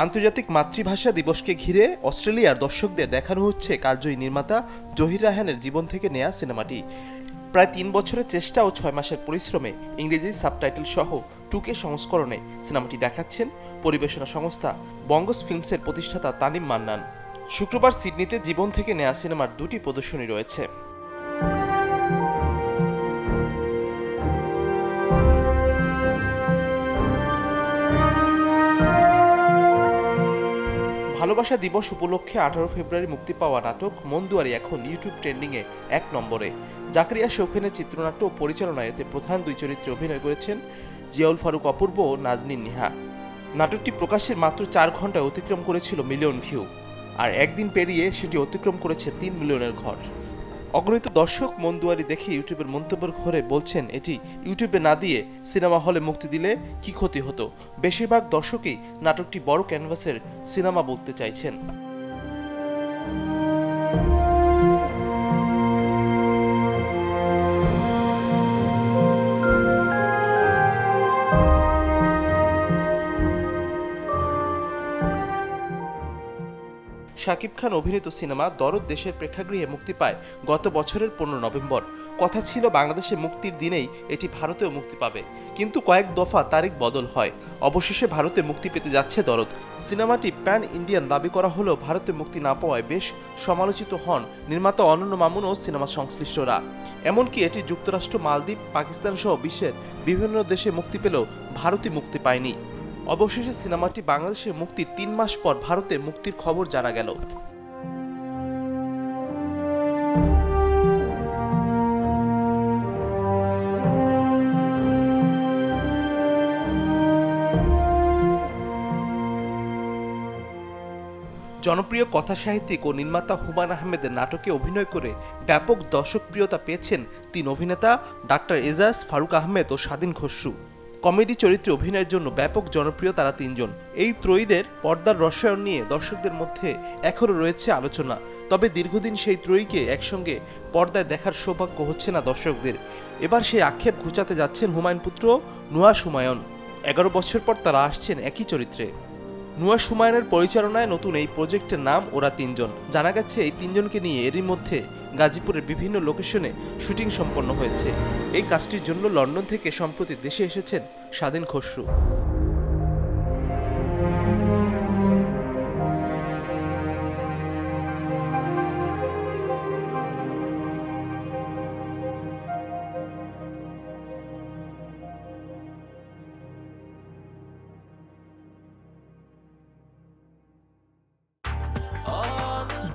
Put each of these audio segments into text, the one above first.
আন্তর্জাতিক মাতৃভাষা দিবসকে ঘিরে অস্ট্রেলিয়ার দর্শকদের দেখানো হচ্ছে কালজয়ী নির্মাতা জহির রায়হানের জীবন থেকে নেয়া সিনেমাটি। প্রায় ৩ বছরের চেষ্টা ও ৬ মাসের পরিশ্রমে ইংরেজি সাবটাইটেল সহ 2K সংস্করণে সিনেমাটি দেখাচ্ছেন পরিবেশনা সংস্থা বঙ্গস ফিল্মসের প্রতিষ্ঠাতা তানিম মান্নান। শুক্রবার সিডনিতে জীবন থেকে নেয়া সিনেমার 2টি প্রদর্শনী রয়েছে। ভালোবাসা দিবস উপলক্ষে 18 ফেব্রুয়ারি মুক্তি পাওয়া নাটক মন দুয়ারি এখন ইউটিউব ট্রেন্ডিংয়ে 1 নম্বরে। জাকারিয়া শৌখিনের চিত্রনাট্য ও পরিচালনায় এতে প্রধান 2 চরিত্রে অভিনয় করেছেন জিয়াউল ফারুক অপূর্ব ও নাজনীন নিহা। নাটকটি প্রকাশের মাত্র 4 ঘন্টায় অতিক্রম করেছিল মিলিয়ন ভিউ, আর একদিন পেরিয়ে সেটি অতিক্রম করেছে 3 মিলিয়নের ঘর। অগণিত দর্শক মন দুয়ারি দেখে ইউটিউবের মন্তব্যের ঘরে বলছেন, এটি ইউটিউবে না দিয়ে সিনেমা হলে মুক্তি দিলে কি ক্ষতি হতো। বেশিরভাগ দর্শকই নাটকটি বড় ক্যানভাসের সিনেমা বলতে চাইছেন। শাকিব খান অভিনীত সিনেমা দরদ দেশের প্রেক্ষাগৃহে মুক্তি পায় গত বছরের 15 নভেম্বর। কথা ছিল বাংলাদেশে মুক্তির দিনেই এটি ভারতেও মুক্তি পাবে, কিন্তু কয়েক দফা তারিখ বদল হয়। অবশেষে ভারতে মুক্তি পেতে যাচ্ছে দরদ। সিনেমাটি প্যান ইন্ডিয়ান দাবি করা হলেও ভারতে মুক্তি না পাওয়ায় বেশ সমালোচিত হন নির্মাতা অনন্য মামুন ও সিনেমা সংশ্লিষ্টরা। এমনকি এটি যুক্তরাষ্ট্র, মালদ্বীপ, পাকিস্তান সহ বিশ্বের বিভিন্ন দেশে মুক্তি পেলেও ভারতে মুক্তি পায়নি। অবশেষে সিনেমাটি বাংলাদেশের মুক্তির 3 মাস পর ভারতে মুক্তির খবর জানা গেল। জনপ্রিয় কথা সাহিত্যিক ও নির্মাতা হুমায়ূন আহমেদের নাটকে অভিনয় করে ব্যাপক দর্শকপ্রিয়তা পেয়েছেন 3 অভিনেতা ডাক্তার এজাজ, ফারুক আহমেদ ও স্বাধীন খসরু। কমেডি চরিত্রে অভিনয়ের জন্য ব্যাপক জনপ্রিয় তারা 3 জন। এই ত্রয়ীদের পর্দার রসায়ন নিয়ে দর্শকদের মধ্যে এখনও রয়েছে আলোচনা। তবে দীর্ঘদিন সেই ত্রয়ীকে একসঙ্গে পর্দায় দেখার সৌভাগ্য হচ্ছে না দর্শকদের। এবার সেই আক্ষেপ ঘুচাতে যাচ্ছেন হুমায়ুন পুত্র নুহাশ হুমায়ুন। 11 বছর পর তারা আসছেন একই চরিত্রে। নুহাশ হুমায়ুনের পরিচালনায় নতুন এই প্রজেক্টের নাম ওরা 3 জন। জানা গেছে এই 3 জনকে নিয়ে এরই মধ্যে গাজীপুরের বিভিন্ন লোকেশনে শুটিং সম্পন্ন হয়েছে। এই কাজটির জন্য লন্ডন থেকে সম্প্রতি দেশে এসেছেন স্বাধীন খসরু।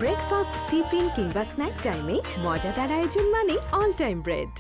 ব্রেকফাস্ট, টিফিন কিংবা স্ন্যাক টাইমে মজাদার আয়োজন মানে অল টাইম ব্রেড।